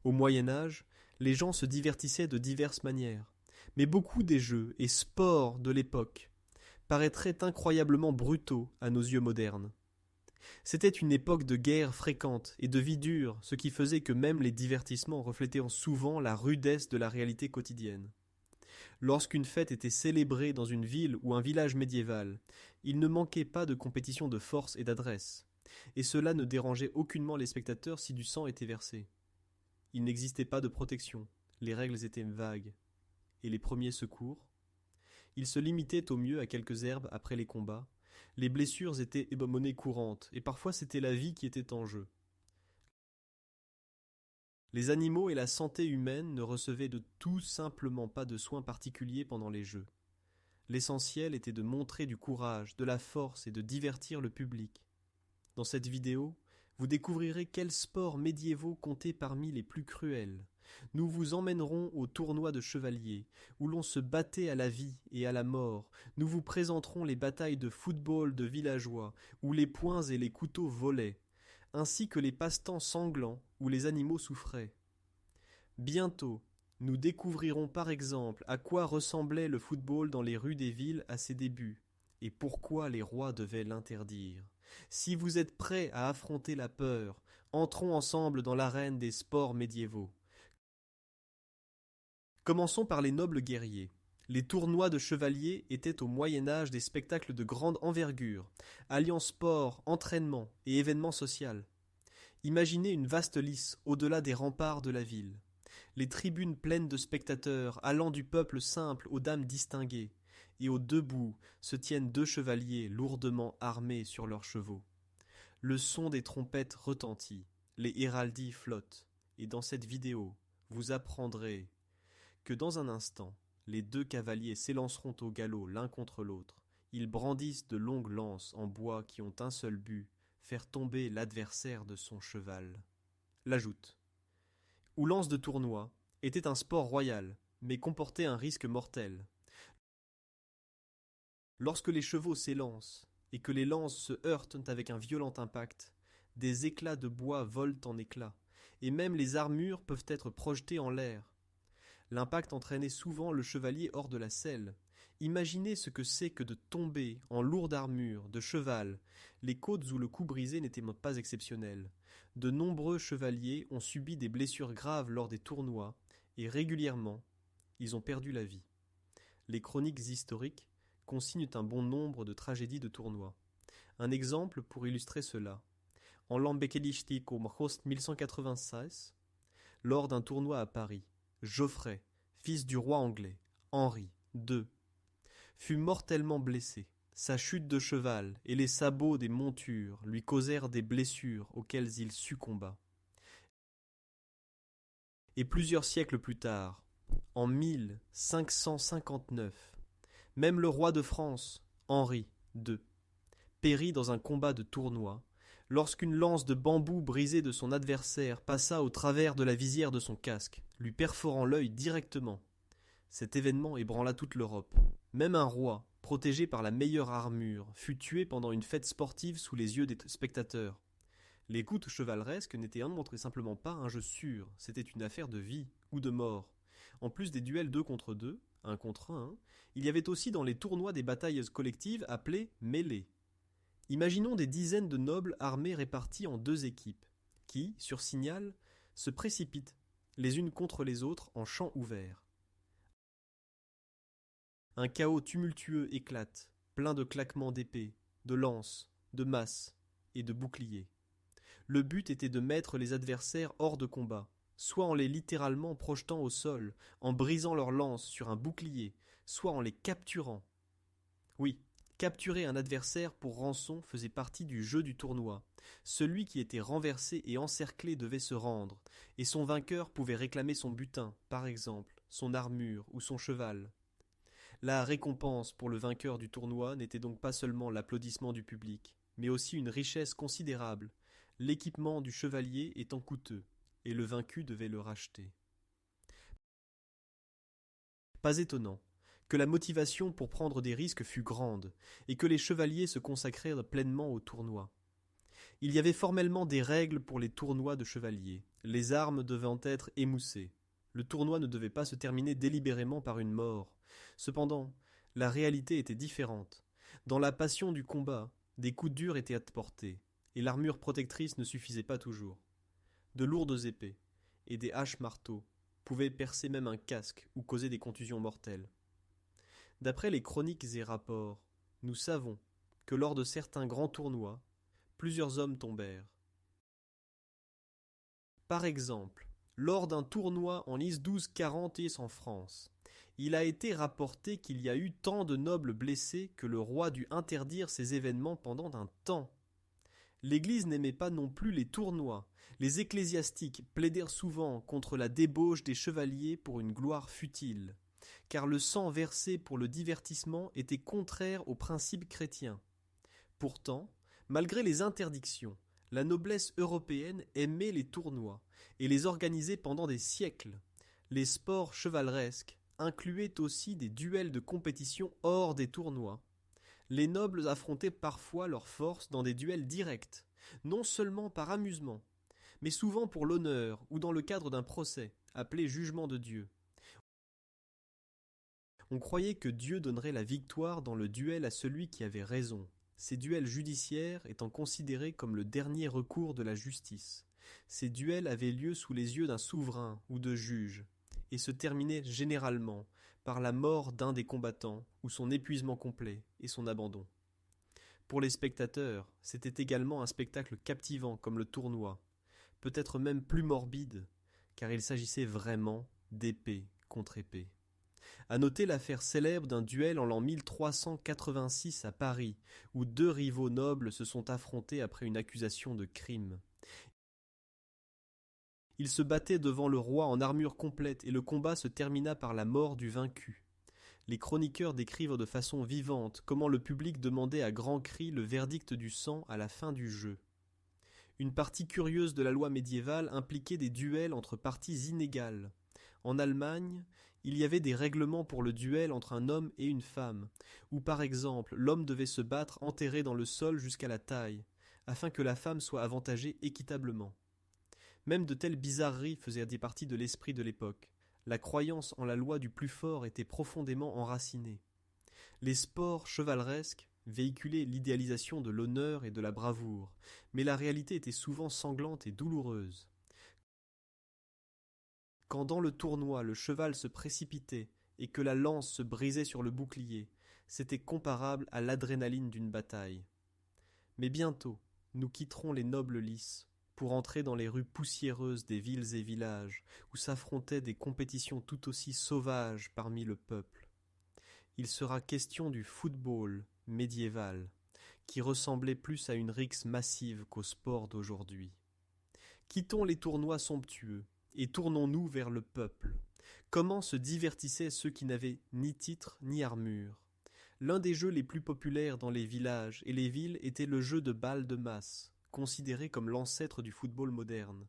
Au Moyen Âge, les gens se divertissaient de diverses manières, mais beaucoup des jeux et sports de l'époque paraîtraient incroyablement brutaux à nos yeux modernes. C'était une époque de guerres fréquentes et de vie dure, ce qui faisait que même les divertissements reflétaient souvent la rudesse de la réalité quotidienne. Lorsqu'une fête était célébrée dans une ville ou un village médiéval, il ne manquait pas de compétition de force et d'adresse, et cela ne dérangeait aucunement les spectateurs si du sang était versé. Il n'existait pas de protection, les règles étaient vagues. Et les premiers secours? Ils se limitaient au mieux à quelques herbes après les combats. Les blessures étaient monnaie courante, et parfois c'était la vie qui était en jeu. Les animaux et la santé humaine ne recevaient de tout simplement pas de soins particuliers pendant les jeux. L'essentiel était de montrer du courage, de la force et de divertir le public. Dans cette vidéo, vous découvrirez quels sports médiévaux comptaient parmi les plus cruels. Nous vous emmènerons au tournoi de chevaliers, où l'on se battait à la vie et à la mort. Nous vous présenterons les batailles de football de villageois, où les poings et les couteaux volaient, ainsi que les passe-temps sanglants, où les animaux souffraient. Bientôt, nous découvrirons par exemple à quoi ressemblait le football dans les rues des villes à ses débuts, et pourquoi les rois devaient l'interdire. Si vous êtes prêts à affronter la peur, entrons ensemble dans l'arène des sports médiévaux. Commençons par les nobles guerriers. Les tournois de chevaliers étaient au Moyen Âge des spectacles de grande envergure, alliant sport, entraînement et événements sociaux. Imaginez une vaste lice au-delà des remparts de la ville. Les tribunes pleines de spectateurs, allant du peuple simple aux dames distinguées, et au debout se tiennent deux chevaliers lourdement armés sur leurs chevaux. Le son des trompettes retentit, les héraldies flottent, et dans cette vidéo, vous apprendrez que dans un instant, les deux cavaliers s'élanceront au galop l'un contre l'autre. Ils brandissent de longues lances en bois qui ont un seul but, faire tomber l'adversaire de son cheval. L'ajoute. Ou lance de tournoi, était un sport royal, mais comportait un risque mortel. Lorsque les chevaux s'élancent et que les lances se heurtent avec un violent impact, des éclats de bois volent en éclats, et même les armures peuvent être projetées en l'air. L'impact entraînait souvent le chevalier hors de la selle. Imaginez ce que c'est que de tomber en lourde armure, de cheval. Les côtes où le cou brisé n'était pas exceptionnel. De nombreux chevaliers ont subi des blessures graves lors des tournois, et régulièrement, ils ont perdu la vie. Les chroniques historiques consignent un bon nombre de tragédies de tournois. Un exemple pour illustrer cela. En Lambekelishtik au Mhost 1196, lors d'un tournoi à Paris, Geoffrey, fils du roi anglais, Henri II, fut mortellement blessé. Sa chute de cheval et les sabots des montures lui causèrent des blessures auxquelles il succomba. Et plusieurs siècles plus tard, en 1559, même le roi de France, Henri II, périt dans un combat de tournoi, lorsqu'une lance de bambou brisée de son adversaire passa au travers de la visière de son casque, lui perforant l'œil directement. Cet événement ébranla toute l'Europe. Même un roi, protégé par la meilleure armure, fut tué pendant une fête sportive sous les yeux des spectateurs. Les coups chevaleresques n'étaient simplement pas un jeu sûr, c'était une affaire de vie ou de mort. En plus des duels 2 contre 2, 1 contre 1, il y avait aussi dans les tournois des batailles collectives appelées mêlées. Imaginons des dizaines de nobles armés répartis en deux équipes, qui, sur signal, se précipitent les unes contre les autres en champ ouvert. Un chaos tumultueux éclate, plein de claquements d'épées, de lances, de masses et de boucliers. Le but était de mettre les adversaires hors de combat, soit en les littéralement projetant au sol, en brisant leurs lances sur un bouclier, soit en les capturant. Oui, capturer un adversaire pour rançon faisait partie du jeu du tournoi. Celui qui était renversé et encerclé devait se rendre, et son vainqueur pouvait réclamer son butin, par exemple, son armure ou son cheval. La récompense pour le vainqueur du tournoi n'était donc pas seulement l'applaudissement du public, mais aussi une richesse considérable, l'équipement du chevalier étant coûteux, et le vaincu devait le racheter. Pas étonnant que la motivation pour prendre des risques fût grande, et que les chevaliers se consacrèrent pleinement au tournoi. Il y avait formellement des règles pour les tournois de chevaliers, les armes devant être émoussées. Le tournoi ne devait pas se terminer délibérément par une mort. Cependant, la réalité était différente. Dans la passion du combat, des coups durs étaient apportés, et l'armure protectrice ne suffisait pas toujours. De lourdes épées et des haches-marteaux pouvaient percer même un casque ou causer des contusions mortelles. D'après les chroniques et rapports, nous savons que lors de certains grands tournois, plusieurs hommes tombèrent. Par exemple, lors d'un tournoi en Lys 1240 en France, il a été rapporté qu'il y a eu tant de nobles blessés que le roi dut interdire ces événements pendant un temps. L'Église n'aimait pas non plus les tournois. Les ecclésiastiques plaidèrent souvent contre la débauche des chevaliers pour une gloire futile, car le sang versé pour le divertissement était contraire aux principes chrétiens. Pourtant, malgré les interdictions, la noblesse européenne aimait les tournois et les organisait pendant des siècles. Les sports chevaleresques incluaient aussi des duels de compétition hors des tournois. Les nobles affrontaient parfois leurs forces dans des duels directs, non seulement par amusement, mais souvent pour l'honneur ou dans le cadre d'un procès, appelé jugement de Dieu. On croyait que Dieu donnerait la victoire dans le duel à celui qui avait raison, ces duels judiciaires étant considérés comme le dernier recours de la justice. Ces duels avaient lieu sous les yeux d'un souverain ou de juge, et se terminaient généralement par la mort d'un des combattants ou son épuisement complet et son abandon. Pour les spectateurs, c'était également un spectacle captivant comme le tournoi, peut-être même plus morbide, car il s'agissait vraiment d'épée contre épée. À noter l'affaire célèbre d'un duel en l'an 1386 à Paris, où deux rivaux nobles se sont affrontés après une accusation de crime. Ils se battaient devant le roi en armure complète et le combat se termina par la mort du vaincu. Les chroniqueurs décrivent de façon vivante comment le public demandait à grands cris le verdict du sang à la fin du jeu. Une partie curieuse de la loi médiévale impliquait des duels entre parties inégales. En Allemagne, il y avait des règlements pour le duel entre un homme et une femme, où par exemple l'homme devait se battre enterré dans le sol jusqu'à la taille, afin que la femme soit avantagée équitablement. Même de telles bizarreries faisaient partie de l'esprit de l'époque. La croyance en la loi du plus fort était profondément enracinée. Les sports chevaleresques véhiculaient l'idéalisation de l'honneur et de la bravoure, mais la réalité était souvent sanglante et douloureuse. Quand dans le tournoi le cheval se précipitait et que la lance se brisait sur le bouclier, c'était comparable à l'adrénaline d'une bataille. Mais bientôt, nous quitterons les nobles lices pour entrer dans les rues poussiéreuses des villes et villages où s'affrontaient des compétitions tout aussi sauvages parmi le peuple. Il sera question du football médiéval, qui ressemblait plus à une rixe massive qu'au sport d'aujourd'hui. Quittons les tournois somptueux et tournons-nous vers le peuple. Comment se divertissaient ceux qui n'avaient ni titre ni armure? L'un des jeux les plus populaires dans les villages et les villes était le jeu de balles de masse, considéré comme l'ancêtre du football moderne.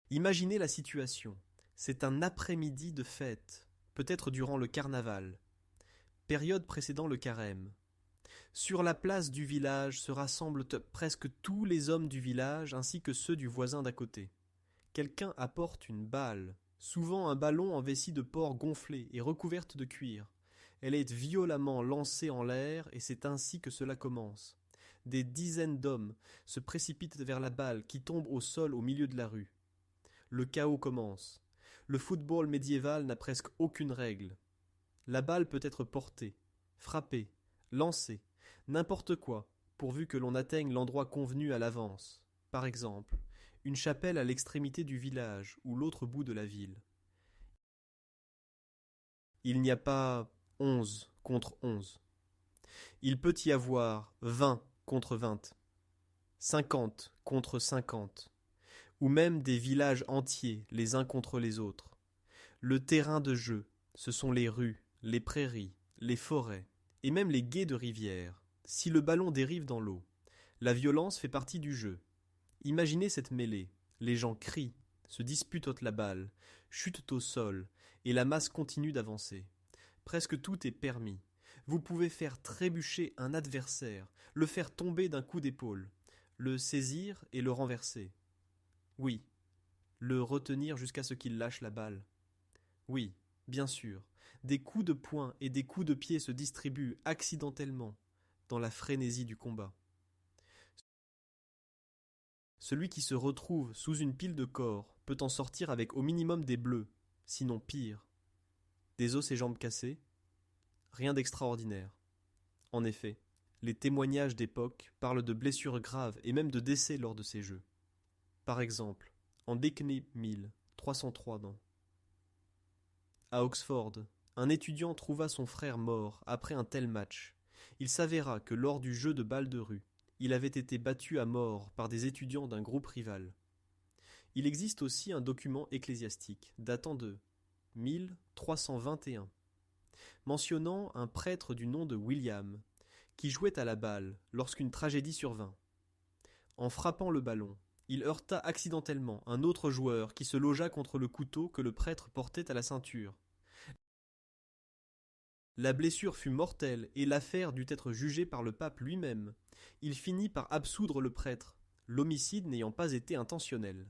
Imaginez la situation. C'est un après-midi de fête, peut-être durant le carnaval, période précédant le carême. Sur la place du village se rassemblent presque tous les hommes du village ainsi que ceux du voisin d'à côté. Quelqu'un apporte une balle, souvent un ballon en vessie de porc gonflée et recouverte de cuir. Elle est violemment lancée en l'air et c'est ainsi que cela commence. Des dizaines d'hommes se précipitent vers la balle qui tombe au sol au milieu de la rue. Le chaos commence. Le football médiéval n'a presque aucune règle. La balle peut être portée, frappée, lancée, n'importe quoi, pourvu que l'on atteigne l'endroit convenu à l'avance. Par exemple, une chapelle à l'extrémité du village ou l'autre bout de la ville. Il n'y a pas 11 contre 11. Il peut y avoir 20 contre 20, 50 contre 50, ou même des villages entiers les uns contre les autres. Le terrain de jeu, ce sont les rues, les prairies, les forêts, et même les gués de rivière. Si le ballon dérive dans l'eau, la violence fait partie du jeu. Imaginez cette mêlée. Les gens crient, se disputent la balle, chutent au sol, et la masse continue d'avancer. Presque tout est permis. Vous pouvez faire trébucher un adversaire, le faire tomber d'un coup d'épaule, le saisir et le renverser. Oui, le retenir jusqu'à ce qu'il lâche la balle. Oui, bien sûr, des coups de poing et des coups de pied se distribuent accidentellement dans la frénésie du combat. Celui qui se retrouve sous une pile de corps peut en sortir avec au minimum des bleus, sinon pire. Des os et jambes cassées, rien d'extraordinaire. En effet, les témoignages d'époque parlent de blessures graves et même de décès lors de ces jeux. Par exemple, en Beckney Mill, 303 dans. À Oxford, un étudiant trouva son frère mort après un tel match. Il s'avéra que lors du jeu de balle de rue, il avait été battu à mort par des étudiants d'un groupe rival. Il existe aussi un document ecclésiastique datant de 1321, mentionnant un prêtre du nom de William, qui jouait à la balle lorsqu'une tragédie survint. En frappant le ballon, il heurta accidentellement un autre joueur qui se logea contre le couteau que le prêtre portait à la ceinture. La blessure fut mortelle et l'affaire dut être jugée par le pape lui-même. Il finit par absoudre le prêtre, l'homicide n'ayant pas été intentionnel.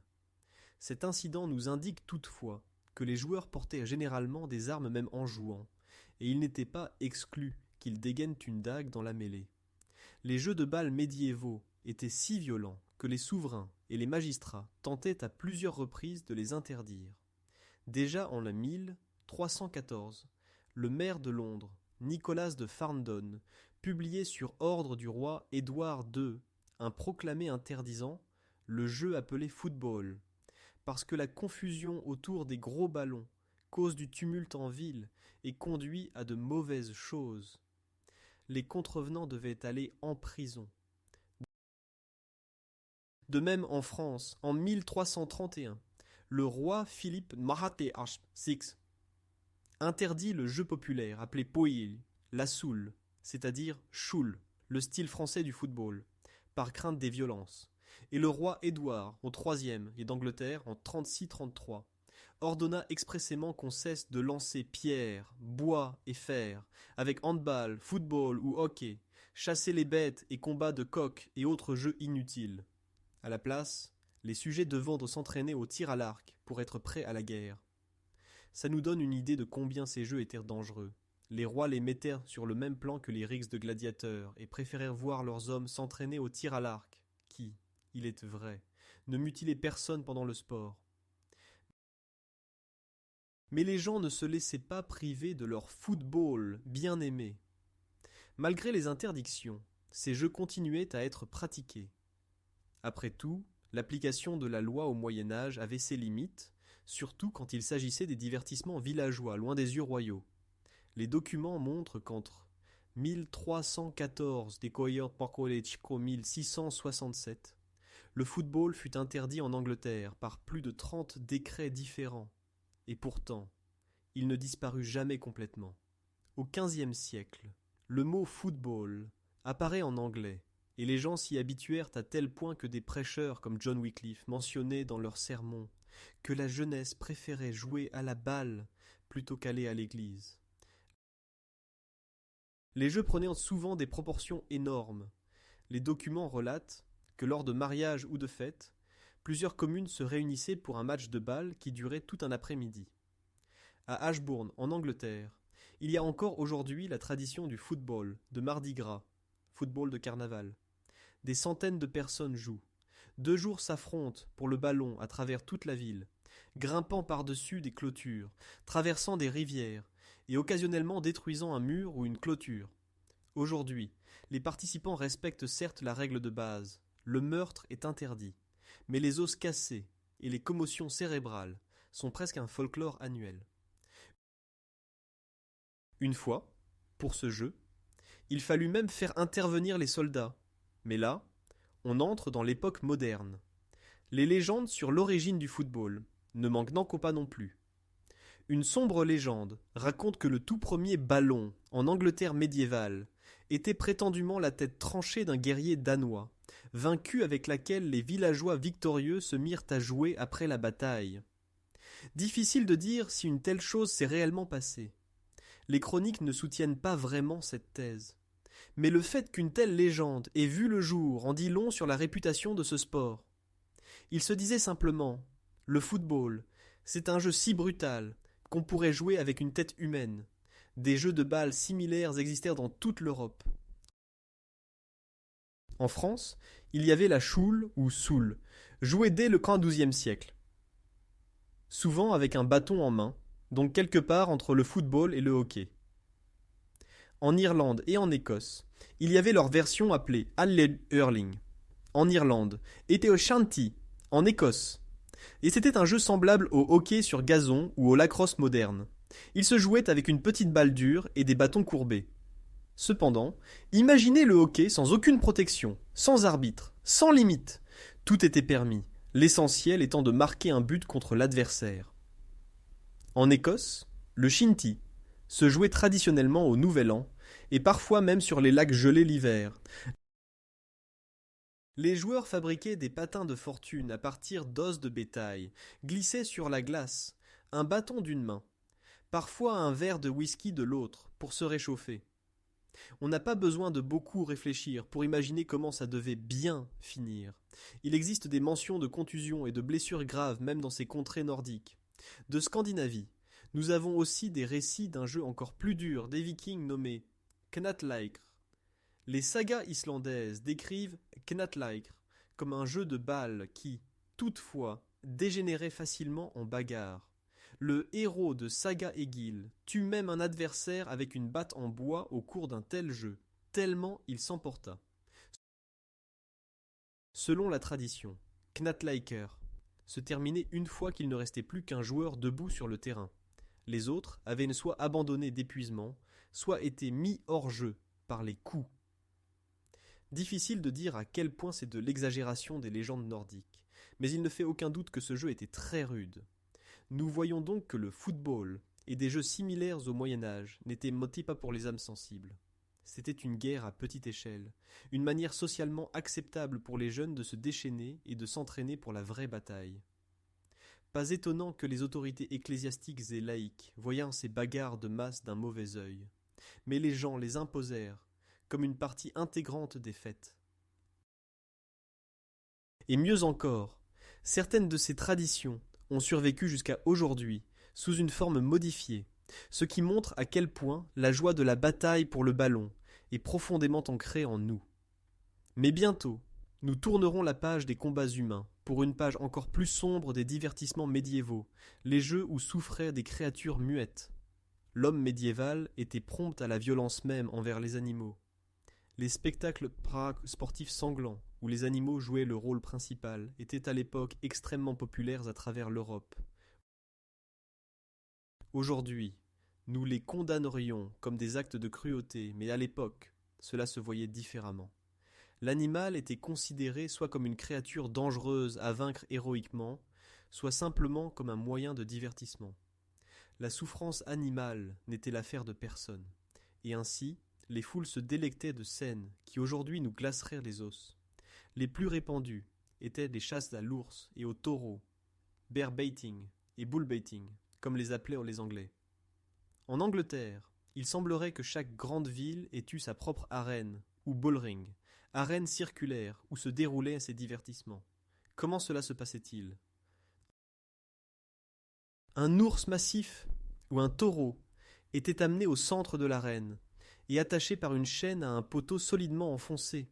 Cet incident nous indique toutefois que les joueurs portaient généralement des armes même en jouant, et il n'était pas exclu qu'ils dégainent une dague dans la mêlée. Les jeux de balle médiévaux étaient si violents que les souverains et les magistrats tentaient à plusieurs reprises de les interdire. Déjà en l'an 1314, le maire de Londres, Nicolas de Farndon, publiait sur ordre du roi Édouard II un proclamé interdisant le jeu appelé football, parce que la confusion autour des gros ballons cause du tumulte en ville et conduit à de mauvaises choses. Les contrevenants devaient aller en prison. De même en France, en 1331, le roi Philippe Mahaté VI interdit le jeu populaire appelé poil, la soule, c'est-à-dire choule, le style français du football, par crainte des violences. Et le roi Édouard, au IIIe et d'Angleterre, en 36-33, ordonna expressément qu'on cesse de lancer pierres, bois et fer, avec handball, football ou hockey, chasser les bêtes et combats de coqs et autres jeux inutiles. À la place, les sujets devant s'entraîner au tir à l'arc pour être prêts à la guerre. Ça nous donne une idée de combien ces jeux étaient dangereux. Les rois les mettèrent sur le même plan que les rixes de gladiateurs et préférèrent voir leurs hommes s'entraîner au tir à l'arc, qui, il est vrai, ne mutilait personne pendant le sport. Mais les gens ne se laissaient pas priver de leur football bien aimé. Malgré les interdictions, ces jeux continuaient à être pratiqués. Après tout, l'application de la loi au Moyen Âge avait ses limites, surtout quand il s'agissait des divertissements villageois loin des yeux royaux. Les documents montrent qu'entre 1314 et 1667, le football fut interdit en Angleterre par plus de 30 décrets différents, et pourtant, il ne disparut jamais complètement. Au XVe siècle, le mot football apparaît en anglais, et les gens s'y habituèrent à tel point que des prêcheurs comme John Wycliffe mentionnaient dans leurs sermons que la jeunesse préférait jouer à la balle plutôt qu'aller à l'église. Les jeux prenaient souvent des proportions énormes. Les documents relatent que lors de mariages ou de fêtes, plusieurs communes se réunissaient pour un match de balle qui durait tout un après-midi. À Ashbourne, en Angleterre, il y a encore aujourd'hui la tradition du football, de Mardi Gras, football de carnaval. Des centaines de personnes jouent. 2 jours s'affrontent pour le ballon à travers toute la ville, grimpant par-dessus des clôtures, traversant des rivières et occasionnellement détruisant un mur ou une clôture. Aujourd'hui, les participants respectent certes la règle de base, le meurtre est interdit, mais les os cassés et les commotions cérébrales sont presque un folklore annuel. Une fois, pour ce jeu, il fallut même faire intervenir les soldats, mais là, on entre dans l'époque moderne. Les légendes sur l'origine du football ne manquent donc pas non plus. Une sombre légende raconte que le tout premier ballon, en Angleterre médiévale, était prétendument la tête tranchée d'un guerrier danois, vaincu avec laquelle les villageois victorieux se mirent à jouer après la bataille. Difficile de dire si une telle chose s'est réellement passée. Les chroniques ne soutiennent pas vraiment cette thèse. Mais le fait qu'une telle légende ait vu le jour en dit long sur la réputation de ce sport. Il se disait simplement, le football, c'est un jeu si brutal qu'on pourrait jouer avec une tête humaine. Des jeux de balles similaires existèrent dans toute l'Europe. En France, il y avait la choule ou soule, jouée dès le XIIe siècle. Souvent avec un bâton en main, donc quelque part entre le football et le hockey. En Irlande et en Écosse, il y avait leur version appelée Alley Hurling. En Irlande, était au Shanty, en Écosse. Et c'était un jeu semblable au hockey sur gazon ou au lacrosse moderne. Il se jouait avec une petite balle dure et des bâtons courbés. Cependant, imaginez le hockey sans aucune protection, sans arbitre, sans limite. Tout était permis, l'essentiel étant de marquer un but contre l'adversaire. En Écosse, le shinty se jouait traditionnellement au Nouvel An et parfois même sur les lacs gelés l'hiver. Les joueurs fabriquaient des patins de fortune à partir d'os de bétail, glissaient sur la glace, un bâton d'une main, parfois un verre de whisky de l'autre, pour se réchauffer. On n'a pas besoin de beaucoup réfléchir pour imaginer comment ça devait bien finir. Il existe des mentions de contusions et de blessures graves même dans ces contrées nordiques. De Scandinavie, nous avons aussi des récits d'un jeu encore plus dur des Vikings nommé Knatleikr. Les sagas islandaises décrivent Knatleikr comme un jeu de balles qui, toutefois, dégénérait facilement en bagarre. Le héros de Saga Egil tue même un adversaire avec une batte en bois au cours d'un tel jeu, tellement il s'emporta. Selon la tradition, Knatleikr se terminait une fois qu'il ne restait plus qu'un joueur debout sur le terrain. Les autres avaient soit abandonné d'épuisement, soit été mis hors jeu par les coups. Difficile de dire à quel point c'est de l'exagération des légendes nordiques, mais il ne fait aucun doute que ce jeu était très rude. Nous voyons donc que le football et des jeux similaires au Moyen-Âge n'étaient motivés pas pour les âmes sensibles. C'était une guerre à petite échelle, une manière socialement acceptable pour les jeunes de se déchaîner et de s'entraîner pour la vraie bataille. Pas étonnant que les autorités ecclésiastiques et laïques voyant ces bagarres de masse d'un mauvais œil. Mais les gens les imposèrent comme une partie intégrante des fêtes. Et mieux encore, certaines de ces traditions ont survécu jusqu'à aujourd'hui, sous une forme modifiée, ce qui montre à quel point la joie de la bataille pour le ballon est profondément ancrée en nous. Mais bientôt, nous tournerons la page des combats humains, pour une page encore plus sombre des divertissements médiévaux, les jeux où souffraient des créatures muettes. L'homme médiéval était prompt à la violence même envers les animaux. Les spectacles sportifs sanglants, où les animaux jouaient le rôle principal, étaient à l'époque extrêmement populaires à travers l'Europe. Aujourd'hui, nous les condamnerions comme des actes de cruauté, mais à l'époque, cela se voyait différemment. L'animal était considéré soit comme une créature dangereuse à vaincre héroïquement, soit simplement comme un moyen de divertissement. La souffrance animale n'était l'affaire de personne, et ainsi, les foules se délectaient de scènes qui aujourd'hui nous glaceraient les os. Les plus répandues étaient les chasses à l'ours et au taureau, bear baiting et bull baiting, comme les appelaient les Anglais. En Angleterre, il semblerait que chaque grande ville ait eu sa propre arène, ou bullring, arène circulaire où se déroulaient ces divertissements. Comment cela se passait-il ? Un ours massif ou un taureau était amené au centre de l'arène et attaché par une chaîne à un poteau solidement enfoncé.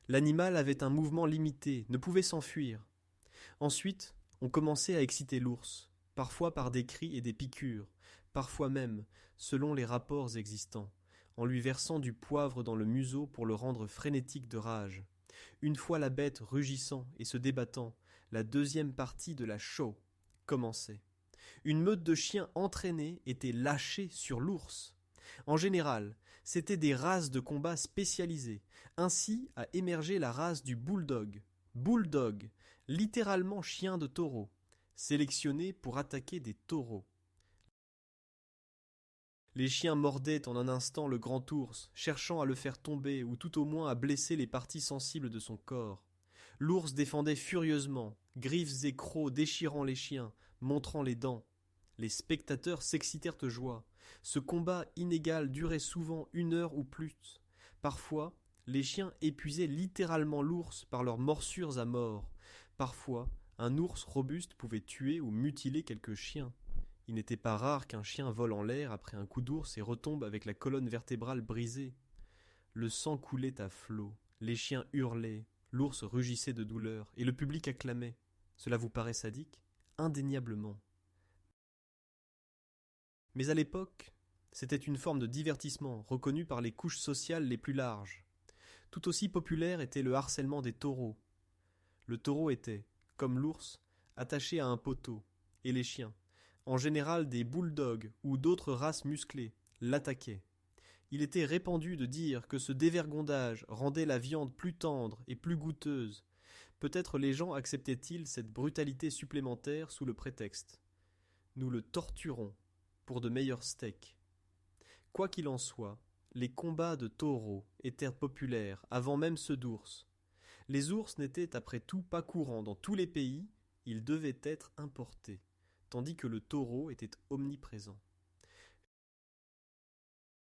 L'animal avait un mouvement limité, ne pouvait s'enfuir. Ensuite, on commençait à exciter l'ours, parfois par des cris et des piqûres, parfois même, selon les rapports existants, en lui versant du poivre dans le museau pour le rendre frénétique de rage. Une fois la bête rugissant et se débattant, la deuxième partie de la show commençait. Une meute de chiens entraînés était lâchée sur l'ours. En général, c'étaient des races de combat spécialisées. Ainsi a émergé la race du bulldog. Bulldog, littéralement chien de taureau, sélectionné pour attaquer des taureaux. Les chiens mordaient en un instant le grand ours, cherchant à le faire tomber ou tout au moins à blesser les parties sensibles de son corps. L'ours défendait furieusement, griffes et crocs déchirant les chiens, montrant les dents. Les spectateurs s'excitèrent de joie. Ce combat inégal durait souvent 1 heure ou plus. Parfois, les chiens épuisaient littéralement l'ours par leurs morsures à mort. Parfois, un ours robuste pouvait tuer ou mutiler quelques chiens. Il n'était pas rare qu'un chien vole en l'air après un coup d'ours et retombe avec la colonne vertébrale brisée. Le sang coulait à flots, les chiens hurlaient, l'ours rugissait de douleur, et le public acclamait. Cela vous paraît sadique ? Indéniablement. Mais à l'époque, c'était une forme de divertissement reconnue par les couches sociales les plus larges. Tout aussi populaire était le harcèlement des taureaux. Le taureau était, comme l'ours, attaché à un poteau, et les chiens, en général des bulldogs ou d'autres races musclées, l'attaquaient. Il était répandu de dire que ce dévergondage rendait la viande plus tendre et plus goûteuse. Peut-être les gens acceptaient-ils cette brutalité supplémentaire sous le prétexte « Nous le torturons pour de meilleurs steaks ». Quoi qu'il en soit, les combats de taureaux étaient populaires avant même ceux d'ours. Les ours n'étaient après tout pas courants dans tous les pays, ils devaient être importés, tandis que le taureau était omniprésent.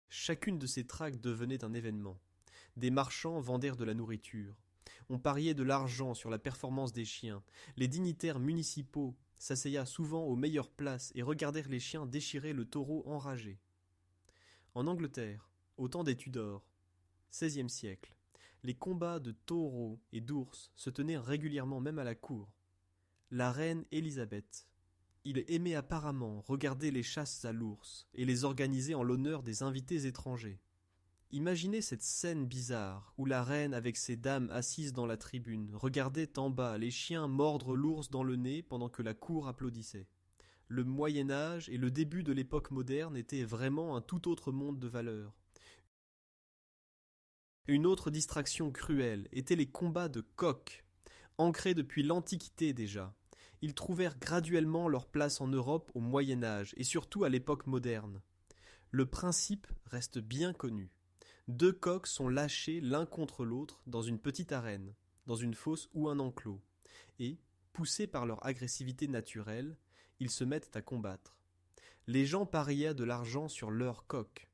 Chacune de ces traques devenait un événement. Des marchands vendèrent de la nourriture. On pariait de l'argent sur la performance des chiens. Les dignitaires municipaux s'asseyaient souvent aux meilleures places et regardèrent les chiens déchirer le taureau enragé. En Angleterre, au temps des Tudors, XVIe siècle, les combats de taureaux et d'ours se tenaient régulièrement même à la cour. La reine Élisabeth, il aimait apparemment regarder les chasses à l'ours et les organiser en l'honneur des invités étrangers. Imaginez cette scène bizarre où la reine avec ses dames assises dans la tribune regardait en bas les chiens mordre l'ours dans le nez pendant que la cour applaudissait. Le Moyen-Âge et le début de l'époque moderne étaient vraiment un tout autre monde de valeurs. Une autre distraction cruelle étaient les combats de coqs, ancrés depuis l'Antiquité déjà. Ils trouvèrent graduellement leur place en Europe au Moyen-Âge et surtout à l'époque moderne. Le principe reste bien connu. 2 coqs sont lâchés l'un contre l'autre dans une petite arène, dans une fosse ou un enclos, et, poussés par leur agressivité naturelle, ils se mettent à combattre. Les gens pariaient de l'argent sur leurs coqs.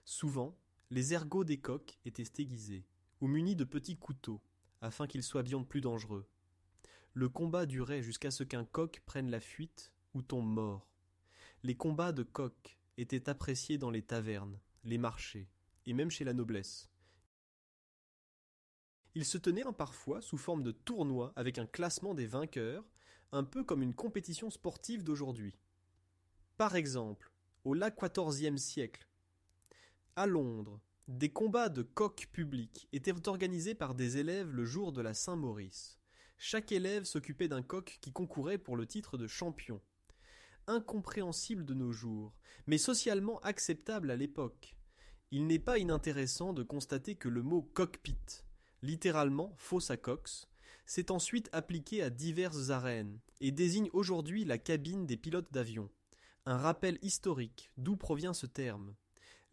Souvent, les ergots des coqs étaient aiguisés, ou munis de petits couteaux, afin qu'ils soient bien plus dangereux. Le combat durait jusqu'à ce qu'un coq prenne la fuite ou tombe mort. Les combats de coqs étaient appréciés dans les tavernes, les marchés, et même chez la noblesse. Ils se tenaient parfois sous forme de tournoi avec un classement des vainqueurs, un peu comme une compétition sportive d'aujourd'hui. Par exemple, au XIVe siècle, à Londres, des combats de coqs publics étaient organisés par des élèves le jour de la Saint-Maurice. Chaque élève s'occupait d'un coq qui concourait pour le titre de champion. Incompréhensible de nos jours, mais socialement acceptable à l'époque. Il n'est pas inintéressant de constater que le mot cockpit, littéralement fosse à coqs, s'est ensuite appliqué à diverses arènes et désigne aujourd'hui la cabine des pilotes d'avion. Un rappel historique d'où provient ce terme.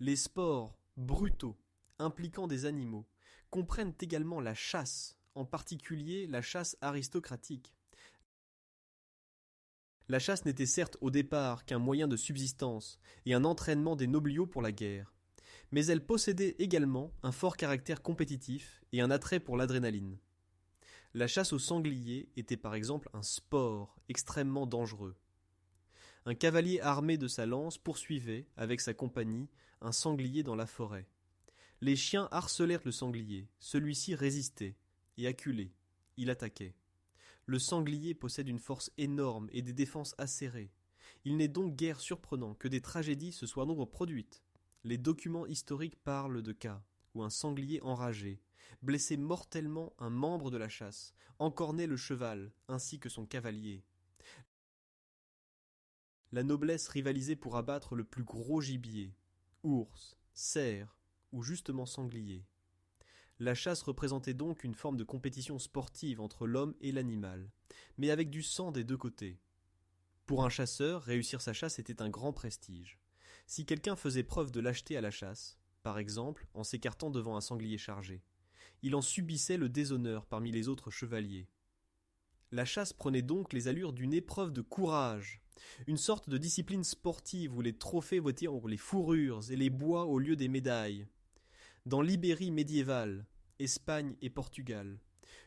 Les sports brutaux, impliquant des animaux, comprennent également la chasse, en particulier la chasse aristocratique. La chasse n'était certes au départ qu'un moyen de subsistance et un entraînement des nobliaux pour la guerre, mais elle possédait également un fort caractère compétitif et un attrait pour l'adrénaline. La chasse au sanglier était par exemple un sport extrêmement dangereux. Un cavalier armé de sa lance poursuivait, avec sa compagnie, un sanglier dans la forêt. Les chiens harcelèrent le sanglier, celui-ci résistait, et acculé, il attaquait. Le sanglier possède une force énorme et des défenses acérées. Il n'est donc guère surprenant que des tragédies se soient donc produites. Les documents historiques parlent de cas où un sanglier enragé blessait mortellement un membre de la chasse, encornait le cheval ainsi que son cavalier. La noblesse rivalisait pour abattre le plus gros gibier, ours, cerf ou justement sanglier. La chasse représentait donc une forme de compétition sportive entre l'homme et l'animal, mais avec du sang des deux côtés. Pour un chasseur, réussir sa chasse était un grand prestige. Si quelqu'un faisait preuve de lâcheté à la chasse, par exemple en s'écartant devant un sanglier chargé, il en subissait le déshonneur parmi les autres chevaliers. La chasse prenait donc les allures d'une épreuve de courage, Une sorte de discipline sportive où les trophées votaient pour les fourrures et les bois au lieu des médailles. Dans l'Ibérie médiévale, Espagne et Portugal,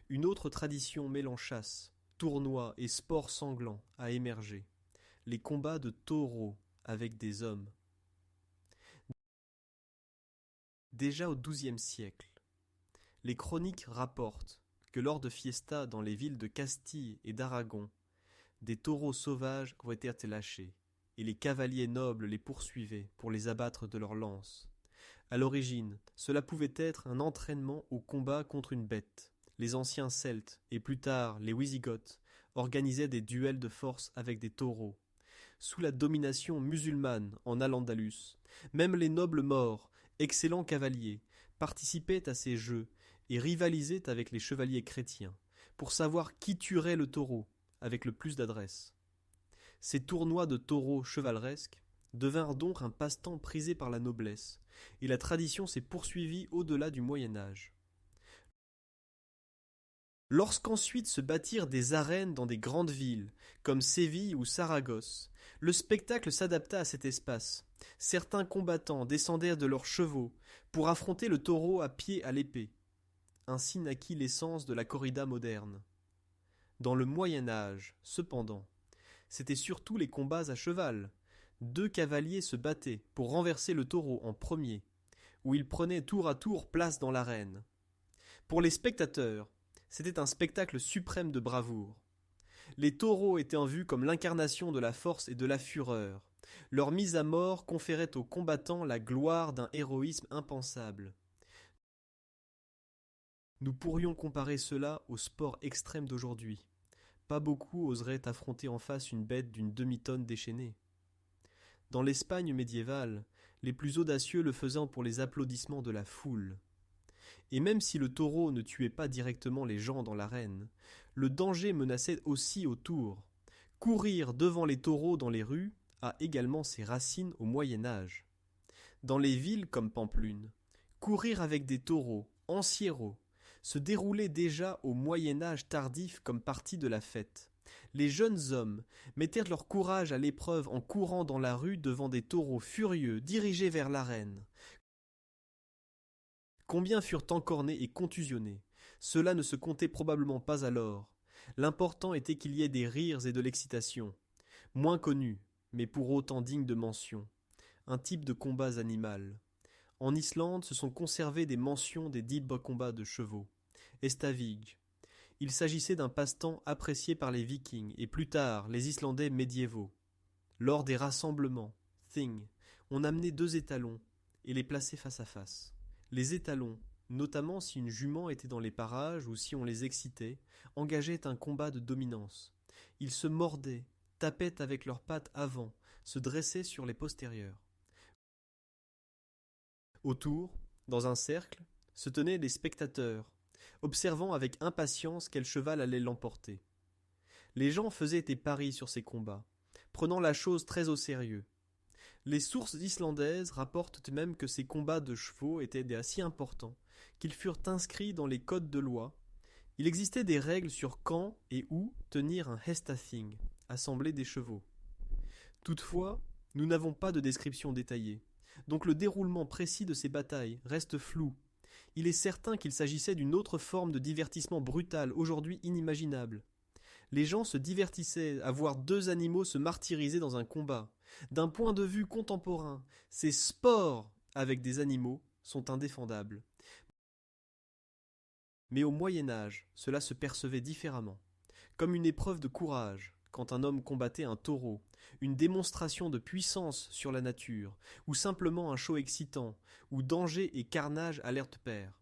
une autre tradition mêlant chasse, tournois et sports sanglants a émergé. Les combats de taureaux avec des hommes. Déjà au XIIe siècle, les chroniques rapportent que lors de fiestas dans les villes de Castille et d'Aragon, des taureaux sauvages ont été lâchés, et les cavaliers nobles les poursuivaient pour les abattre de leurs lances. À l'origine, cela pouvait être un entraînement au combat contre une bête. Les anciens Celtes, et plus tard les Wisigoths, organisaient des duels de force avec des taureaux. Sous la domination musulmane en Al-Andalus, même les nobles maures, excellents cavaliers, participaient à ces jeux et rivalisaient avec les chevaliers chrétiens, pour savoir qui tuerait le taureau avec le plus d'adresse. Ces tournois de taureaux chevaleresques devinrent donc un passe-temps prisé par la noblesse, et la tradition s'est poursuivie au-delà du Moyen-Âge. Lorsqu'ensuite se bâtirent des arènes dans des grandes villes, comme Séville ou Saragosse, le spectacle s'adapta à cet espace. Certains combattants descendèrent de leurs chevaux pour affronter le taureau à pied à l'épée. Ainsi naquit l'essence de la corrida moderne. Dans le Moyen-Âge, cependant, c'étaient surtout les combats à cheval. 2 cavaliers se battaient pour renverser le taureau en premier, où ils prenaient tour à tour place dans l'arène. Pour les spectateurs, c'était un spectacle suprême de bravoure. Les taureaux étaient en vue comme l'incarnation de la force et de la fureur. Leur mise à mort conférait aux combattants la gloire d'un héroïsme impensable. Nous pourrions comparer cela au sport extrême d'aujourd'hui. Pas beaucoup oseraient affronter en face une bête d'une demi-tonne déchaînée. Dans l'Espagne médiévale, les plus audacieux le faisaient pour les applaudissements de la foule. Et même si le taureau ne tuait pas directement les gens dans l'arène, le danger menaçait aussi autour. Courir devant les taureaux dans les rues a également ses racines au Moyen Âge. Dans les villes comme Pampelune, courir avec des taureaux, en siéro, se déroulait déjà au Moyen Âge tardif comme partie de la fête. Les jeunes hommes mettèrent leur courage à l'épreuve en courant dans la rue devant des taureaux furieux dirigés vers l'arène. Combien furent encornés et contusionnés? Cela ne se comptait probablement pas alors. L'important était qu'il y ait des rires et de l'excitation. Moins connu, mais pour autant digne de mention. Un type de combats animal. En Islande se sont conservées des mentions des dits combats de chevaux. Estavig. Il s'agissait d'un passe-temps apprécié par les Vikings et plus tard les Islandais médiévaux. Lors des rassemblements, thing, on amenait 2 étalons et les plaçait face à face. Les étalons, notamment si une jument était dans les parages ou si on les excitait, engageaient un combat de dominance. Ils se mordaient, tapaient avec leurs pattes avant, se dressaient sur les postérieures. Autour, dans un cercle, se tenaient les spectateurs, observant avec impatience quel cheval allait l'emporter. Les gens faisaient des paris sur ces combats, prenant la chose très au sérieux. Les sources islandaises rapportent même que ces combats de chevaux étaient si importants qu'ils furent inscrits dans les codes de loi. Il existait des règles sur quand et où tenir un hestathing, assemblée des chevaux. Toutefois, nous n'avons pas de description détaillée, donc le déroulement précis de ces batailles reste flou. Il est certain qu'il s'agissait d'une autre forme de divertissement brutal, aujourd'hui inimaginable. Les gens se divertissaient à voir 2 animaux se martyriser dans un combat. D'un point de vue contemporain, ces sports avec des animaux sont indéfendables. Mais au Moyen Âge, cela se percevait différemment, comme une épreuve de courage, quand un homme combattait un taureau, une démonstration de puissance sur la nature, ou simplement un show excitant, où danger et carnage allèrent de pair.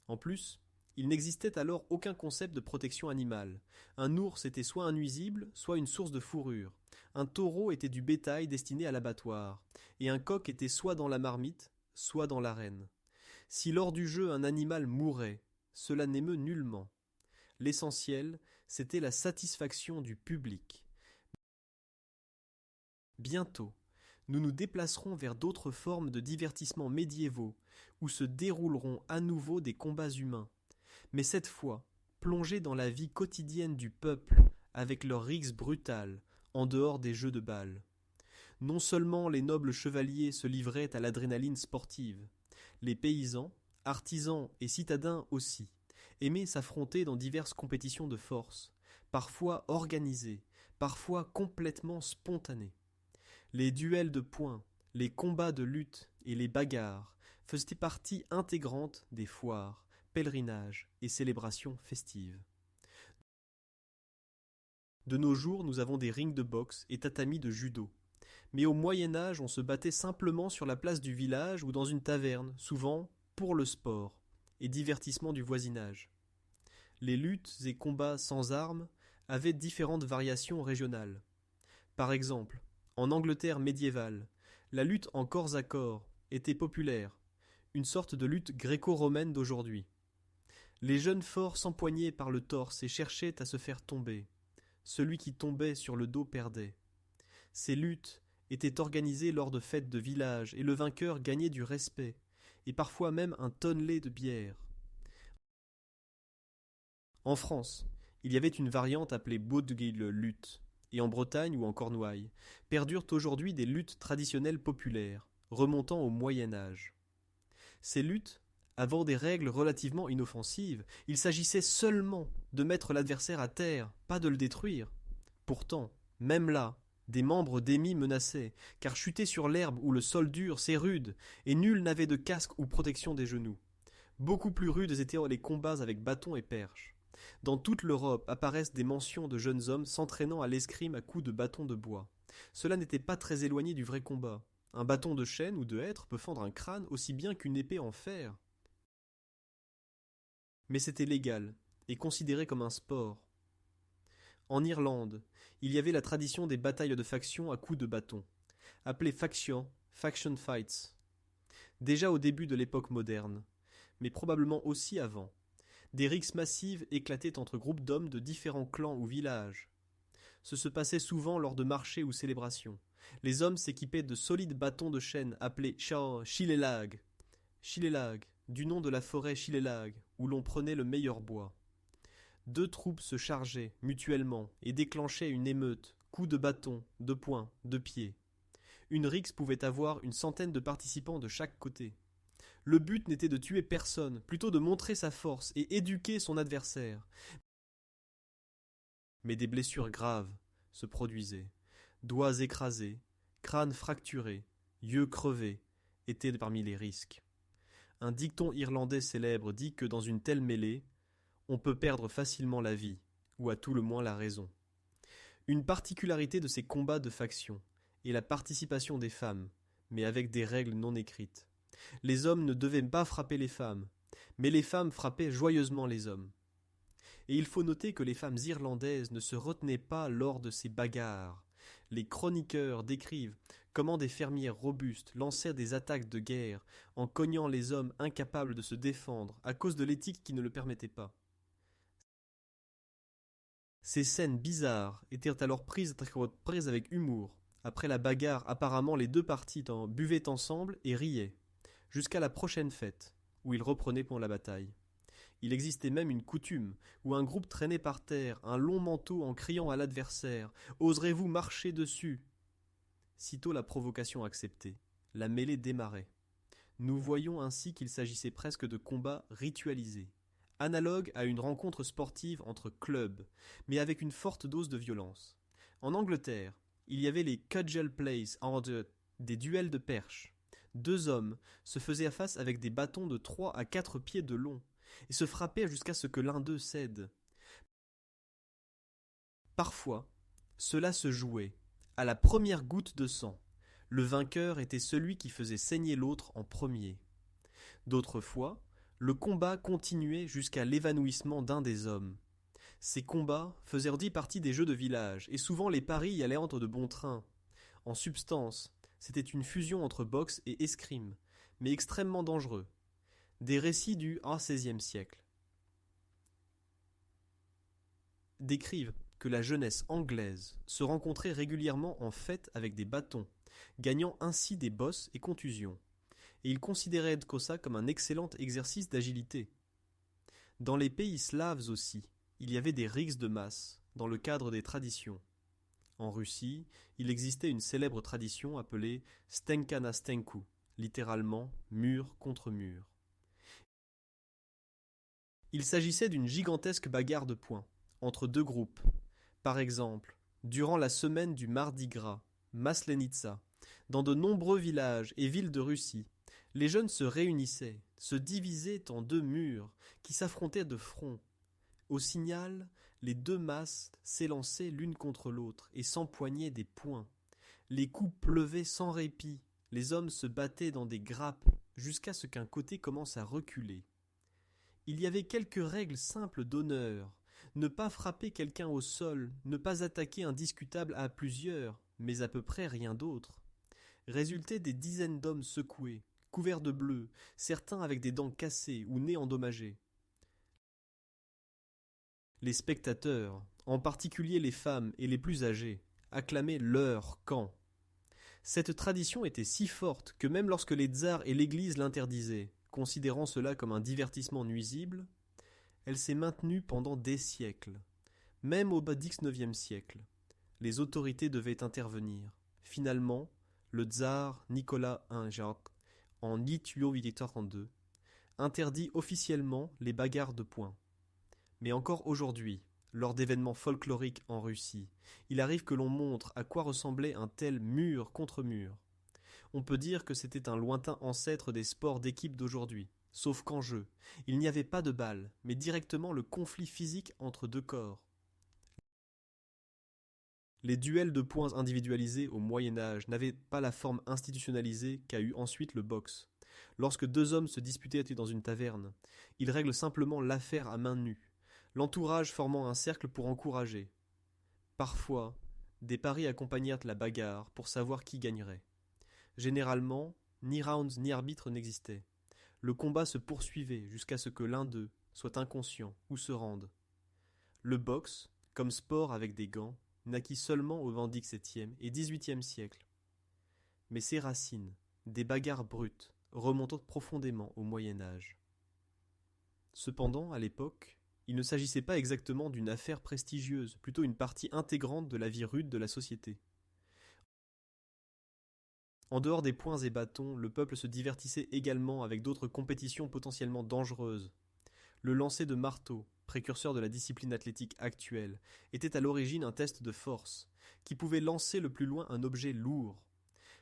En plus, il n'existait alors aucun concept de protection animale. Un ours était soit un nuisible, soit une source de fourrure. Un taureau était du bétail destiné à l'abattoir, et un coq était soit dans la marmite, soit dans l'arène. Si lors du jeu un animal mourait, cela n'émeut nullement. L'essentiel, c'était la satisfaction du public. Bientôt, nous nous déplacerons vers d'autres formes de divertissements médiévaux, où se dérouleront à nouveau des combats humains, mais cette fois, plongés dans la vie quotidienne du peuple, avec leurs rixes brutales, en dehors des jeux de bal. Non seulement les nobles chevaliers se livraient à l'adrénaline sportive, les paysans, artisans et citadins aussi, aimaient s'affronter dans diverses compétitions de force, parfois organisées, parfois complètement spontanées. Les duels de poing, les combats de lutte et les bagarres faisaient partie intégrante des foires, pèlerinages et célébrations festives. De nos jours, nous avons des rings de boxe et tatamis de judo. Mais au Moyen Âge, on se battait simplement sur la place du village ou dans une taverne, souvent pour le sport et divertissement du voisinage. Les luttes et combats sans armes avaient différentes variations régionales. Par exemple, en Angleterre médiévale, la lutte en corps à corps était populaire, une sorte de lutte gréco-romaine d'aujourd'hui. Les jeunes forts s'empoignaient par le torse et cherchaient à se faire tomber. Celui qui tombait sur le dos perdait. Ces luttes étaient organisées lors de fêtes de village et le vainqueur gagnait du respect, et parfois même un tonnelet de bière. En France, il y avait une variante appelée Baudguille-lutte, et en Bretagne ou en Cornouailles, perdurent aujourd'hui des luttes traditionnelles populaires, remontant au Moyen Âge. Ces luttes, avant des règles relativement inoffensives, il s'agissait seulement de mettre l'adversaire à terre, pas de le détruire. Pourtant, même là, des membres d'émis menaçaient, car chuter sur l'herbe ou le sol dur, c'est rude, et nul n'avait de casque ou protection des genoux. Beaucoup plus rudes étaient les combats avec bâtons et perches. Dans toute l'Europe apparaissent des mentions de jeunes hommes s'entraînant à l'escrime à coups de bâtons de bois. Cela n'était pas très éloigné du vrai combat. Un bâton de chêne ou de hêtre peut fendre un crâne aussi bien qu'une épée en fer. Mais c'était légal, et considéré comme un sport. En Irlande, il y avait la tradition des batailles de factions à coups de bâton, appelées faction fights, déjà au début de l'époque moderne, mais probablement aussi avant. Des rixes massives éclataient entre groupes d'hommes de différents clans ou villages. Ce se passait souvent lors de marchés ou célébrations. Les hommes s'équipaient de solides bâtons de chêne appelés shilelag, du nom de la forêt Shilelag, où l'on prenait le meilleur bois. Deux troupes se chargeaient mutuellement et déclenchaient une émeute, coups de bâton, de poing, de pied. Une rixe pouvait avoir une centaine de participants de chaque côté. Le but n'était de tuer personne, plutôt de montrer sa force et éduquer son adversaire. Mais des blessures graves se produisaient. Doigts écrasés, crânes fracturés, yeux crevés étaient parmi les risques. Un dicton irlandais célèbre dit que dans une telle mêlée, on peut perdre facilement la vie, ou à tout le moins la raison. Une particularité de ces combats de faction est la participation des femmes, mais avec des règles non écrites. Les hommes ne devaient pas frapper les femmes, mais les femmes frappaient joyeusement les hommes. Et il faut noter que les femmes irlandaises ne se retenaient pas lors de ces bagarres. Les chroniqueurs décrivent comment des fermières robustes lancèrent des attaques de guerre en cognant les hommes incapables de se défendre à cause de l'éthique qui ne le permettait pas. Ces scènes bizarres étaient alors prises avec humour. Après la bagarre, apparemment les deux parties buvaient ensemble et riaient, jusqu'à la prochaine fête, où ils reprenaient pour la bataille. Il existait même une coutume, où un groupe traînait par terre un long manteau en criant à l'adversaire « Oserez-vous marcher dessus ?» Sitôt la provocation acceptée, la mêlée démarrait. Nous voyons ainsi qu'il s'agissait presque de combats ritualisés, analogues à une rencontre sportive entre clubs, mais avec une forte dose de violence. En Angleterre, il y avait les cudgel plays, des duels de perches. Deux hommes se faisaient face avec des bâtons de 3 à 4 pieds de long, et se frappaient jusqu'à ce que l'un d'eux cède. Parfois, cela se jouait à la première goutte de sang. Le vainqueur était celui qui faisait saigner l'autre en premier. D'autres fois, le combat continuait jusqu'à l'évanouissement d'un des hommes. Ces combats faisaient partie des jeux de village, et souvent les paris y allaient entre de bon train. En substance, c'était une fusion entre boxe et escrime, mais extrêmement dangereux. Des récits du XVIe siècle décrivent que la jeunesse anglaise se rencontrait régulièrement en fête avec des bâtons, gagnant ainsi des bosses et contusions. Et ils considéraient ça comme un excellent exercice d'agilité. Dans les pays slaves aussi, il y avait des rixes de masse, dans le cadre des traditions. En Russie, il existait une célèbre tradition appelée stenka na stenku, littéralement mur contre mur. Il s'agissait d'une gigantesque bagarre de poing, entre deux groupes. Par exemple, durant la semaine du Mardi Gras, Maslenitsa, dans de nombreux villages et villes de Russie, les jeunes se réunissaient, se divisaient en deux murs, qui s'affrontaient de front. Au signal, les deux masses s'élançaient l'une contre l'autre et s'empoignaient des poings. Les coups pleuvaient sans répit, les hommes se battaient dans des grappes, jusqu'à ce qu'un côté commence à reculer. Il y avait quelques règles simples d'honneur. Ne pas frapper quelqu'un au sol, ne pas attaquer un discutable à plusieurs, mais à peu près rien d'autre. Résultaient des dizaines d'hommes secoués, couverts de bleu, certains avec des dents cassées ou nez endommagés. Les spectateurs, en particulier les femmes et les plus âgés, acclamaient leur camp. Cette tradition était si forte que même lorsque les tsars et l'Église l'interdisaient, considérant cela comme un divertissement nuisible, elle s'est maintenue pendant des siècles. Même au XIXe siècle, les autorités devaient intervenir. Finalement, le tsar Nicolas I, en 1832, interdit officiellement les bagarres de poing. Mais encore aujourd'hui, lors d'événements folkloriques en Russie, il arrive que l'on montre à quoi ressemblait un tel mur contre mur. On peut dire que c'était un lointain ancêtre des sports d'équipe d'aujourd'hui, sauf qu'en jeu, il n'y avait pas de balle, mais directement le conflit physique entre deux corps. Les duels de poings individualisés au Moyen-Âge n'avaient pas la forme institutionnalisée qu'a eu ensuite le boxe. Lorsque deux hommes se disputaient dans une taverne, ils règlent simplement l'affaire à main nue, l'entourage formant un cercle pour encourager. Parfois, des paris accompagnèrent la bagarre pour savoir qui gagnerait. Généralement, ni rounds ni arbitre n'existaient. Le combat se poursuivait jusqu'à ce que l'un d'eux soit inconscient ou se rende. Le boxe, comme sport avec des gants, naquit seulement au XVIIe et XVIIIe siècle. Mais ses racines, des bagarres brutes, remontent profondément au Moyen Âge. Cependant, à l'époque, il ne s'agissait pas exactement d'une affaire prestigieuse, plutôt une partie intégrante de la vie rude de la société. En dehors des poings et bâtons, le peuple se divertissait également avec d'autres compétitions potentiellement dangereuses. Le lancer de marteau, précurseur de la discipline athlétique actuelle, était à l'origine un test de force, qui pouvait lancer le plus loin un objet lourd.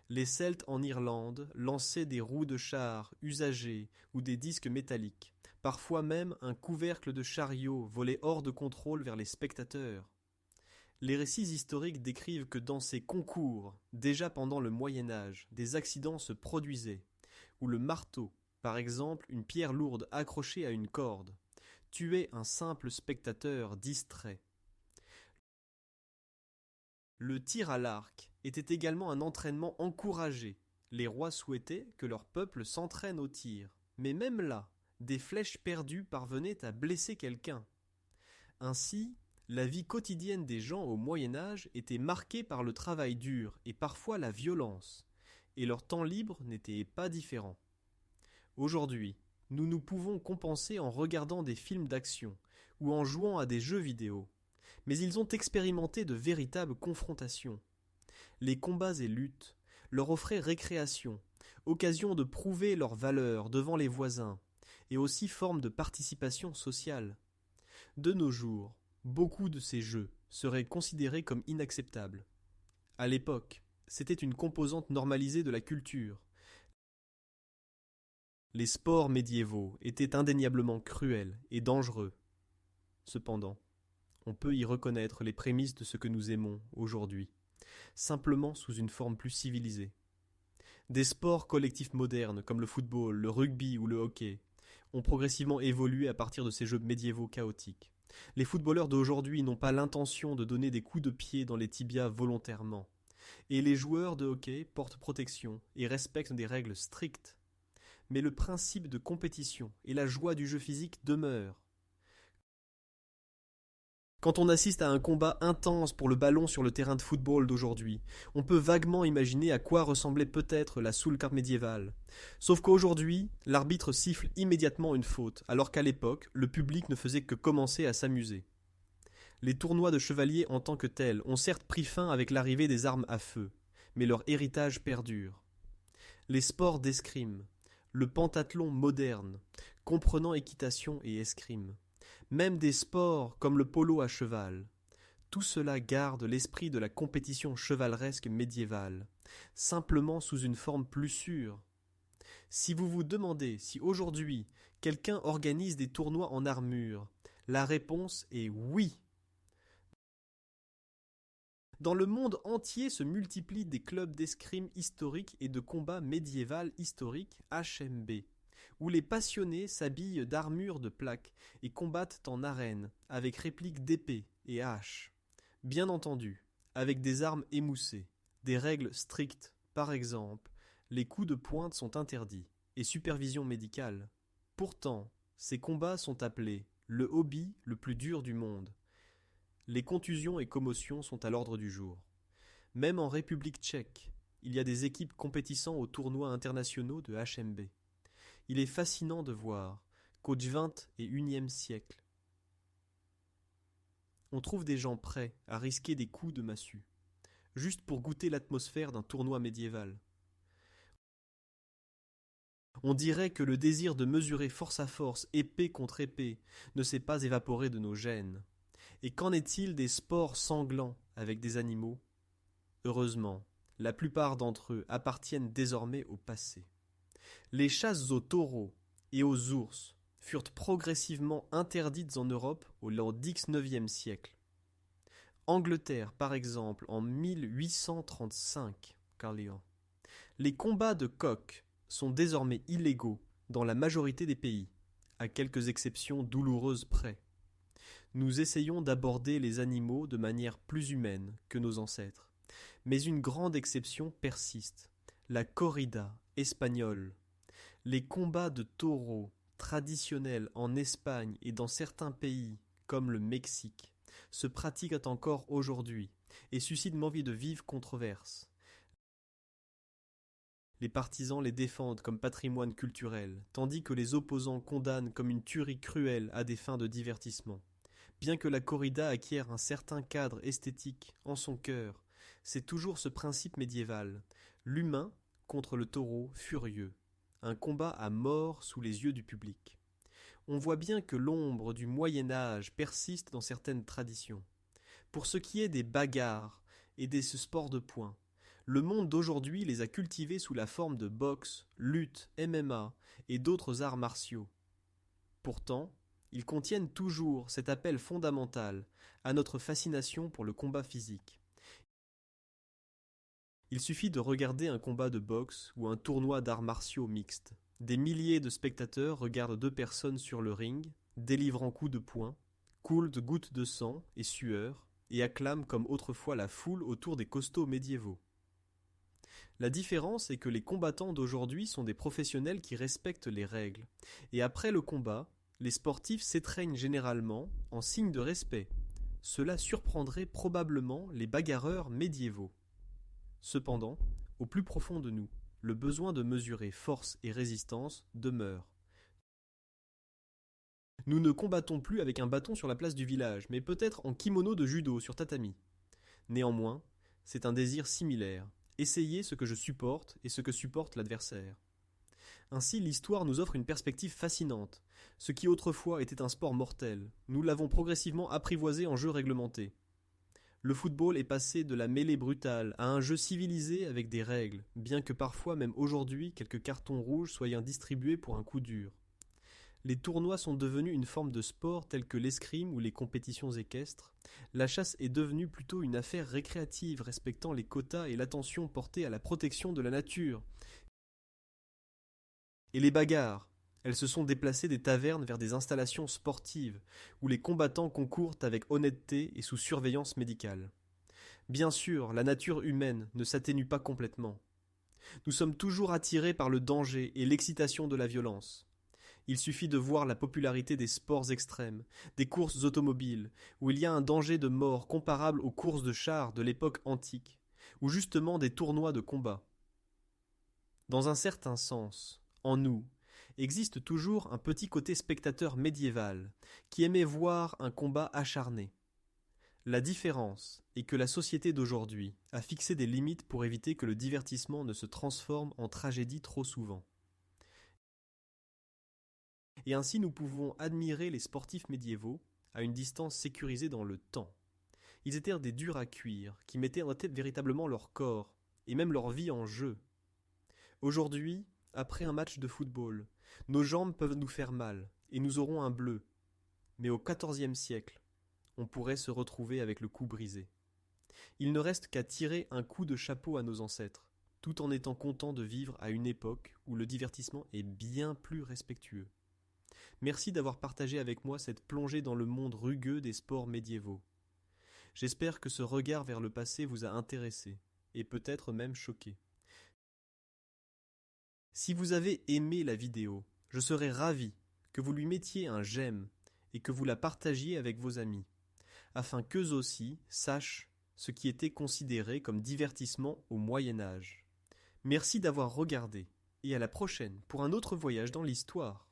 Les Celtes en Irlande lançaient des roues de char usagées ou des disques métalliques, parfois même un couvercle de chariot volé hors de contrôle vers les spectateurs. Les récits historiques décrivent que dans ces concours, déjà pendant le Moyen Âge, des accidents se produisaient, où le marteau, par exemple une pierre lourde accrochée à une corde, tuait un simple spectateur distrait. Le tir à l'arc était également un entraînement encouragé. Les rois souhaitaient que leur peuple s'entraîne au tir, mais même là, des flèches perdues parvenaient à blesser quelqu'un. Ainsi, la vie quotidienne des gens au Moyen Âge était marquée par le travail dur et parfois la violence, et leur temps libre n'était pas différent. Aujourd'hui, nous pouvons compenser en regardant des films d'action ou en jouant à des jeux vidéo, mais ils ont expérimenté de véritables confrontations. Les combats et luttes leur offraient récréation, occasion de prouver leur valeur devant les voisins, et aussi forme de participation sociale. De nos jours, beaucoup de ces jeux seraient considérés comme inacceptables. À l'époque, c'était une composante normalisée de la culture. Les sports médiévaux étaient indéniablement cruels et dangereux. Cependant, on peut y reconnaître les prémices de ce que nous aimons aujourd'hui, simplement sous une forme plus civilisée. Des sports collectifs modernes comme le football, le rugby ou le hockey ont progressivement évolué à partir de ces jeux médiévaux chaotiques. Les footballeurs d'aujourd'hui n'ont pas l'intention de donner des coups de pied dans les tibias volontairement. Et les joueurs de hockey portent protection et respectent des règles strictes. Mais le principe de compétition et la joie du jeu physique demeurent. Quand on assiste à un combat intense pour le ballon sur le terrain de football d'aujourd'hui, on peut vaguement imaginer à quoi ressemblait peut-être la Soulcard médiévale. Sauf qu'aujourd'hui, l'arbitre siffle immédiatement une faute, alors qu'à l'époque, le public ne faisait que commencer à s'amuser. Les tournois de chevaliers en tant que tels ont certes pris fin avec l'arrivée des armes à feu, mais leur héritage perdure. Les sports d'escrime, le pentathlon moderne, comprenant équitation et escrime, même des sports comme le polo à cheval, tout cela garde l'esprit de la compétition chevaleresque médiévale, simplement sous une forme plus sûre. Si vous vous demandez si aujourd'hui quelqu'un organise des tournois en armure, la réponse est oui. Dans le monde entier se multiplient des clubs d'escrime historique et de combat médiéval historique HMB, où les passionnés s'habillent d'armures de plaques et combattent en arène avec répliques d'épées et haches. Bien entendu, avec des armes émoussées, des règles strictes, par exemple, les coups de pointe sont interdits, et supervision médicale. Pourtant, ces combats sont appelés le hobby le plus dur du monde. Les contusions et commotions sont à l'ordre du jour. Même en République tchèque, il y a des équipes compétissant aux tournois internationaux de HMB. Il est fascinant de voir qu'au XXIe siècle, on trouve des gens prêts à risquer des coups de massue, juste pour goûter l'atmosphère d'un tournoi médiéval. On dirait que le désir de mesurer force à force, épée contre épée, ne s'est pas évaporé de nos gènes. Et qu'en est-il des sports sanglants avec des animaux ? Heureusement, la plupart d'entre eux appartiennent désormais au passé. Les chasses aux taureaux et aux ours furent progressivement interdites en Europe au XIXe siècle. Angleterre, par exemple, en 1835, Carléon. Les combats de coqs sont désormais illégaux dans la majorité des pays, à quelques exceptions douloureuses près. Nous essayons d'aborder les animaux de manière plus humaine que nos ancêtres, mais une grande exception persiste, la corrida espagnole. Les combats de taureaux traditionnels en Espagne et dans certains pays, comme le Mexique, se pratiquent encore aujourd'hui et suscitent l'envie de vives controverses. Les partisans les défendent comme patrimoine culturel, tandis que les opposants condamnent comme une tuerie cruelle à des fins de divertissement. Bien que la corrida acquiert un certain cadre esthétique en son cœur, c'est toujours ce principe médiéval, l'humain contre le taureau furieux, un combat à mort sous les yeux du public. On voit bien que l'ombre du Moyen Âge persiste dans certaines traditions. Pour ce qui est des bagarres et des sports de poing, le monde d'aujourd'hui les a cultivés sous la forme de boxe, lutte, MMA et d'autres arts martiaux. Pourtant, ils contiennent toujours cet appel fondamental à notre fascination pour le combat physique. Il suffit de regarder un combat de boxe ou un tournoi d'arts martiaux mixtes. Des milliers de spectateurs regardent deux personnes sur le ring, délivrant coups de poing, coulent de gouttes de sang et sueur, et acclament comme autrefois la foule autour des costauds médiévaux. La différence est que les combattants d'aujourd'hui sont des professionnels qui respectent les règles, et après le combat, les sportifs s'étreignent généralement en signe de respect. Cela surprendrait probablement les bagarreurs médiévaux. Cependant, au plus profond de nous, le besoin de mesurer force et résistance demeure. Nous ne combattons plus avec un bâton sur la place du village, mais peut-être en kimono de judo sur tatami. Néanmoins, c'est un désir similaire. Essayer ce que je supporte et ce que supporte l'adversaire. Ainsi, l'histoire nous offre une perspective fascinante. Ce qui autrefois était un sport mortel, nous l'avons progressivement apprivoisé en jeu réglementé. Le football est passé de la mêlée brutale à un jeu civilisé avec des règles, bien que parfois même aujourd'hui quelques cartons rouges soient distribués pour un coup dur. Les tournois sont devenus une forme de sport telle que l'escrime ou les compétitions équestres. La chasse est devenue plutôt une affaire récréative respectant les quotas et l'attention portée à la protection de la nature. Et les bagarres, elles se sont déplacées des tavernes vers des installations sportives, où les combattants concourent avec honnêteté et sous surveillance médicale. Bien sûr, la nature humaine ne s'atténue pas complètement. Nous sommes toujours attirés par le danger et l'excitation de la violence. Il suffit de voir la popularité des sports extrêmes, des courses automobiles, où il y a un danger de mort comparable aux courses de chars de l'époque antique, ou justement des tournois de combat. Dans un certain sens, en nous, existe toujours un petit côté spectateur médiéval, qui aimait voir un combat acharné. La différence est que la société d'aujourd'hui a fixé des limites pour éviter que le divertissement ne se transforme en tragédie trop souvent. Et ainsi nous pouvons admirer les sportifs médiévaux à une distance sécurisée dans le temps. Ils étaient des durs à cuire, qui mettaient en tête véritablement leur corps, et même leur vie en jeu. Aujourd'hui, après un match de football, nos jambes peuvent nous faire mal, et nous aurons un bleu. Mais au XIVe siècle, on pourrait se retrouver avec le cou brisé. Il ne reste qu'à tirer un coup de chapeau à nos ancêtres, tout en étant content de vivre à une époque où le divertissement est bien plus respectueux. Merci d'avoir partagé avec moi cette plongée dans le monde rugueux des sports médiévaux. J'espère que ce regard vers le passé vous a intéressé, et peut-être même choqué. Si vous avez aimé la vidéo, je serais ravi que vous lui mettiez un j'aime et que vous la partagiez avec vos amis, afin qu'eux aussi sachent ce qui était considéré comme divertissement au Moyen Âge. Merci d'avoir regardé, et à la prochaine pour un autre voyage dans l'histoire.